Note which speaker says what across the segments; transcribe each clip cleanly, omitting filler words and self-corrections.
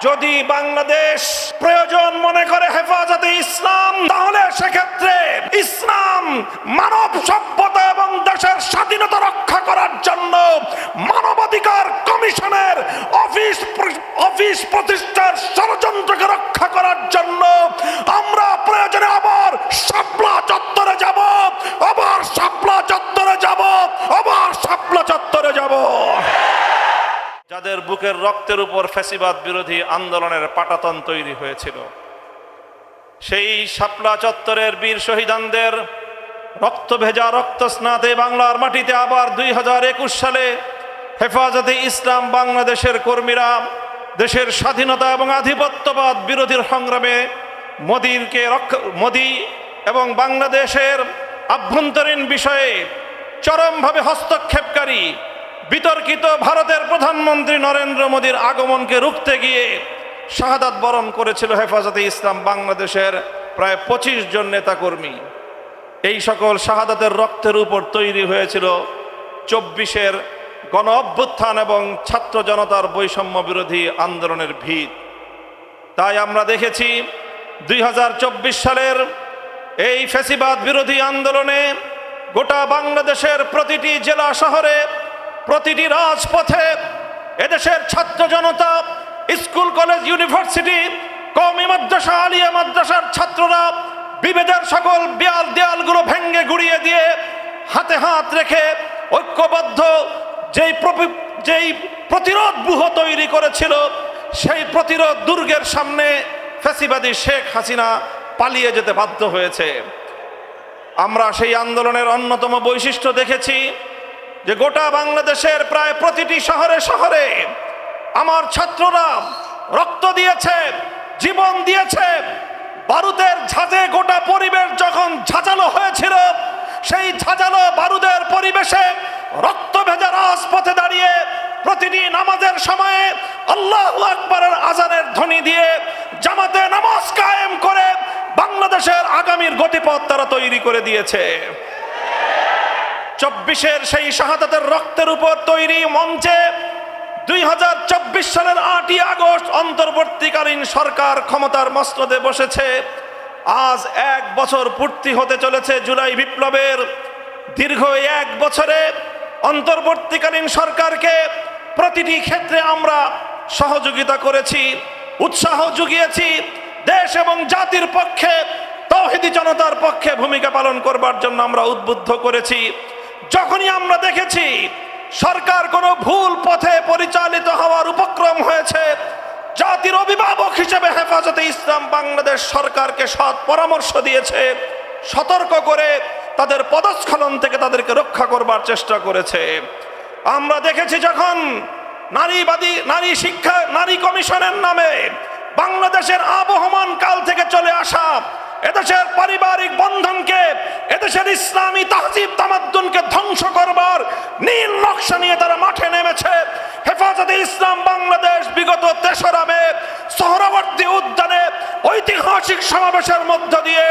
Speaker 1: যদি বাংলাদেশ প্রয়োজন মনে করে হেফাজতে ইসলাম, তাহলে সেক্ষেত্রে ইসলাম মানব সভ্যতা এবং দেশের স্বাধীনতা রক্ষা করার জন্য মানবাধিকার কমিশনের অফিস প্রতিষ্ঠার ষড়যন্ত্রকে রক্ষা করার জন্য আমরা প্রয়োজনে আবার শাপলা চত্বরে যাব, আবার শাপলা চত্বরে যাব, আবার শাপলা চত্বরে যাব। যাদের বুকের রক্তের উপর ফ্যাসিবাদ বিরোধী আন্দোলনের পাটাতন তৈরি হয়েছিল, সেই শাপলা চত্বরের বীর শহীদানদের রক্ত ভেজা রক্ত স্নাতে বাংলার মাটিতে আবার 2021 সালে হেফাজতে ইসলাম বাংলাদেশের কর্মীরা দেশের স্বাধীনতা এবং আধিপত্যবাদ বিরোধীর সংগ্রামে মোদি এবং বাংলাদেশের আভ্যন্তরীণ বিষয়ে চরমভাবে হস্তক্ষেপকারী বিতর্কিত ভারতের প্রধানমন্ত্রী নরেন্দ্র মোদীর আগমনকে রুখতে গিয়ে শাহাদাত বরণ করেছিল হেফাজতে ইসলাম বাংলাদেশের প্রায় 25 জন নেতাকর্মী। এই সকল শাহাদাতের রক্তের উপর তৈরি হয়েছিল 24-এর গণ অভ্যুত্থান এবং ছাত্র জনতার বৈষম্য বিরোধী আন্দোলনের ভিত। তাই আমরা দেখেছি 2024 সালের এই ফ্যাসিবাদ বিরোধী আন্দোলনে গোটা বাংলাদেশের প্রতিটি জেলা শহরে, প্রতিটি রাজপথে এদেশের ছাত্র জনতা, স্কুল কলেজ ইউনিভার্সিটি, কওমি মাদ্রাসা, আলিয়া মাদ্রাসার ছাত্ররা বিভেদের সকল দেয়ালগুলো ভেঙে গুড়িয়ে দিয়ে হাতে হাত রেখে ঐক্যবদ্ধ যেই প্রতিরোধ ব্যূহ তৈরি করেছিল, সেই প্রতিরোধ দুর্গের সামনে ফ্যাসিবাদী শেখ হাসিনা পালিয়ে যেতে বাধ্য হয়েছে। আমরা সেই আন্দোলনের অন্যতম বৈশিষ্ট্য দেখেছি যে গোটা বাংলাদেশের প্রায় প্রতিটি শহরে শহরে আমার ছাত্ররা রক্ত দিয়েছে, জীবন দিয়েছে। বারুদের ঝাঁজে গোটা পরিবেশ যখন ঝাঁঝালো হয়েছিল, সেই ঝাঁঝালো বারুদের পরিবেশে রক্ত ভেজা রাজপথে দাঁড়িয়ে প্রতিটি নামাজের সময়ে আল্লাহু আকবারের আজানের ধ্বনি দিয়ে জামাতে নামাজ কায়েম করে বাংলাদেশের আগামীর গতিপথ তারা তৈরি করে দিয়েছে। 24-এর সেই শাহাদাতের রক্তের উপর তৈরি মঞ্চে 2024 সালের 8ই আগস্ট অন্তর্বর্তীকালীন সরকার ক্ষমতার মসনদে বসেছে। আজ 1 বছর পূর্তি হতে চলেছে জুলাই বিপ্লবের। দীর্ঘ 1 বছরে অন্তর্বর্তীকালীন সরকারকে প্রতিটি ক্ষেত্রে আমরা সহযোগিতা করেছি, উৎসাহ জুগিয়েছি। দেশ এবং জাতির পক্ষে, তাওহীদি জনতার পক্ষে ভূমিকা পালন করবার জন্য আমরা উদ্বুদ্ধ করেছি। যখনই আমরা দেখেছি সরকার কোনো ভুল পথে পরিচালিত হওয়ার উপক্রম হয়েছে, জাতির অভিভাবক হিসেবে হেফাজতে ইসলাম বাংলাদেশ সরকারকে সৎ পরামর্শ দিয়েছে, সতর্ক করে তাদের পদস্খলন থেকে তাদেরকে রক্ষা করবার চেষ্টা করেছে। আমরা দেখেছি যখন নারী শিক্ষা নারী কমিশনের নামে বাংলাদেশের আবহমান কাল থেকে চলে আসা এদেশের পারিবারিক বন্ধনকে, এদেশের ইসলামী তাহজিব তামাদ্দুনকে ধ্বংস করবার নীল নকশা নিয়ে তারা মাঠে নেমেছে। হেফাজতে ইসলাম বাংলাদেশ বিগত 3রা মে সোহরাওয়ার্দী উদ্যানে ঐতিহাসিক সমাবেশের মধ্য দিয়ে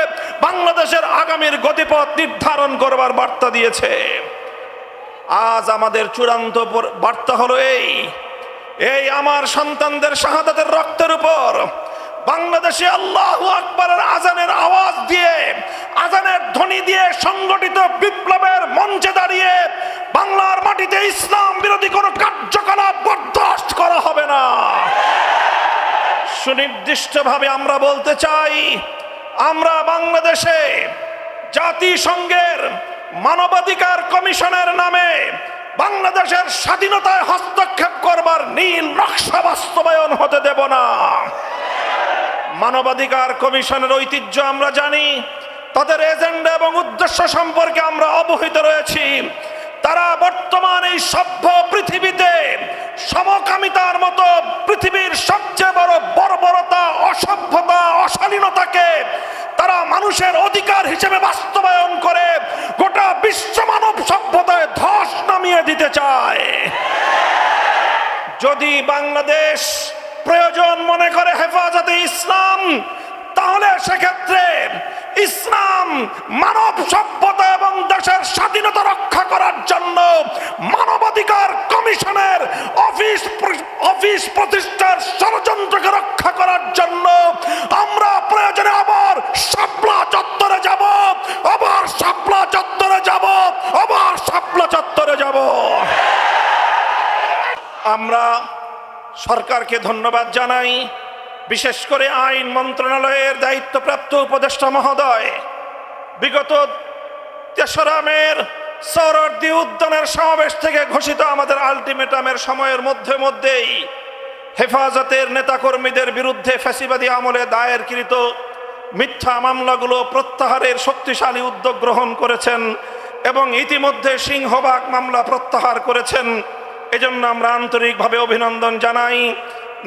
Speaker 1: বাংলাদেশের আগামীর গতিপথ নির্ধারণ করবার বার্তা দিয়েছে। আজ আমাদের চূড়ান্ত বার্তা হলো এই আমার সন্তানদের শাহাদাতের রক্তের উপর বাংলাদেশে আল্লাহু আকবারের আজানের আওয়াজ দিয়ে, আজানের ধ্বনি দিয়ে সংগঠিত বিপ্লবের মঞ্চে দাঁড়িয়ে বাংলার মাটিতে ইসলাম বিরোধী কোনো কার্যকলাপ বরদাস্ত করা হবে না। সুনির্দিষ্টভাবে আমরা বলতে চাই, আমরা বাংলাদেশে জাতিসংঘের মানবাধিকার কমিশনের নামে বাংলাদেশের স্বাধীনতায় হস্তক্ষেপ করবার নীল নকশা বাস্তবায়ন হতে দেব না। মানবাধিকার কমিশনের ঐতিহ্য আমরা জানি, তাদের এজেন্ডা এবং উদ্দেশ্য সম্পর্কে আমরা অবহিত রয়েছি। তারা বর্তমান এই সভ্য পৃথিবীতে সমকামিতার মতো পৃথিবীর সবচেয়ে বড় বর্বরতা, অসভ্যতা, অশালীনতাকে তারা মানুষের অধিকার হিসেবে বাস্তবায়ন করে গোটা বিশ্ব মানব সভ্যতায় ধস নামিয়ে দিতে চায়। যদি বাংলাদেশ প্রয়োজন মনে করে হেফাজতে ইসলাম, তাহলে সেক্ষেত্রে ইসলাম মানব সভ্যতা এবং দেশের স্বাধীনতা রক্ষা করার জন্য মানবাধিকার কমিশনের অফিস প্রতিষ্ঠার ষড়যন্ত্রকে রক্ষা সরকারকে ধন্যবাদ জানাই, বিশেষ করে আইন মন্ত্রণালয়ের দায়িত্বপ্রাপ্ত উপদেষ্টা মহোদয় বিগত ৩রা মের সৌরর্দি উদ্যানের সমাবেশ থেকে ঘোষিত আমাদের আলটিমেটামের সময়ের মধ্যেই হেফাজতের নেতাকর্মীদের বিরুদ্ধে ফ্যাসিবাদী আমলে দায়েরকৃত মিথ্যা মামলাগুলো প্রত্যাহারের শক্তিশালী উদ্যোগ গ্রহণ করেছেন এবং ইতিমধ্যে সিংহভাগ মামলা প্রত্যাহার করেছেন। এজন্য আমরা আন্তরিকভাবে অভিনন্দন জানাই।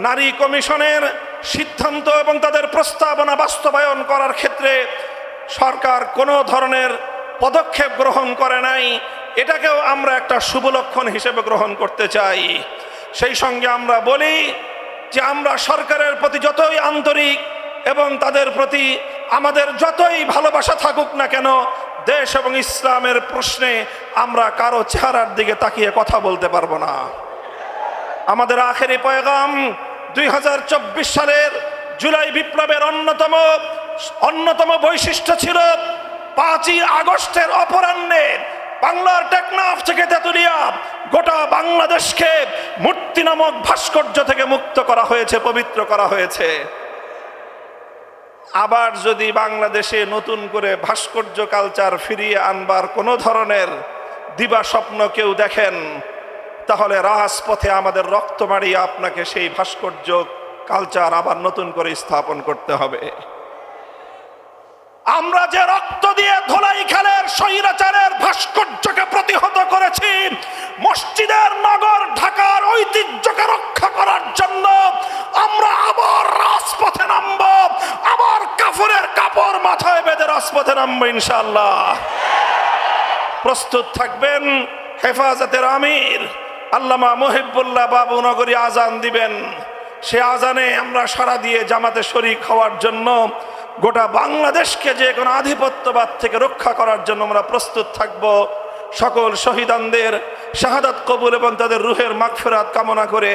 Speaker 1: নারী কমিশনের সিদ্ধান্ত এবং তাদের প্রস্তাবনা বাস্তবায়ন করার ক্ষেত্রে সরকার কোনো ধরনের পদক্ষেপ গ্রহণ করে নাই, এটাকেও আমরা একটা শুভ লক্ষণ হিসেবে গ্রহণ করতে চাই। সেই সঙ্গে আমরা বলি যে আমরা সরকারের প্রতি যতই আন্তরিক এবং তাদের প্রতি আমাদের যতই ভালোবাসা থাকুক না কেন, দেশ এবং ইসলামের প্রশ্নে আমরা কারো চেহারার দিকে তাকিয়ে কথা বলতে পারবো না। আমাদের আখেরি পয়গাম 2024 সালের জুলাই বিপ্লবের অন্যতম বৈশিষ্ট্য ছিল 5ই আগস্টের অপরাহ্নে বাংলার টেকনাফ থেকে তেতুলিয়া গোটা বাংলাদেশকে মূর্তি নামক ভাস্কর্য থেকে মুক্ত করা হয়েছে, পবিত্র করা হয়েছে। আবার যদি বাংলাদেশে নতুন করে ভাস্কর্য কালচার ফিরিয়ে আনবার কোনো ধরনের দিবা স্বপ্ন কেউ দেখেন, তাহলে রাজপথে আমাদের রক্ত মারিয়ে আপনাকে সেই ভাস্কর্য কালচার আবার নতুন করে স্থাপন করতে হবে। আমরা যে রক্ত দিয়ে ধোলাই খালের স্বৈরাচারের ভাস্কর্যকে প্রতিহত করেছি, মসজিদের নগর ঢাকার ঐতিহ্যকে রক্ষা করার জন্য আমরা আবার রাজপথে নামব, আবার কাফনের কাপড় মাথায় বেঁধে রাজপথে নামব ইনশাআল্লাহ। প্রস্তুত থাকবেন। হেফাজতের আমির আল্লামা মুহিবুল্লাহ বাবু নগরী আজান দিবেন, সে আজানে আমরা সাড়া দিয়ে জামাতে শরীক হওয়ার জন্য গোটা বাংলাদেশকে যে কোনো আধিপত্যবাদ থেকে রক্ষা করার জন্য আমরা প্রস্তুত থাকব। সকল শহীদানদের শাহাদাত কবুল এবং তাদের রুহের মাগফিরাত কামনা করে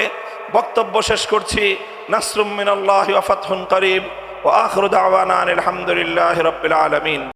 Speaker 1: বক্তব্য শেষ করছি। নাসরুম মিনাল্লাহি ওয়া ফাতহুন করিব ওয়া আখিরু দাওয়ানা আলহামদুলিল্লাহি রাব্বিল আলামিন।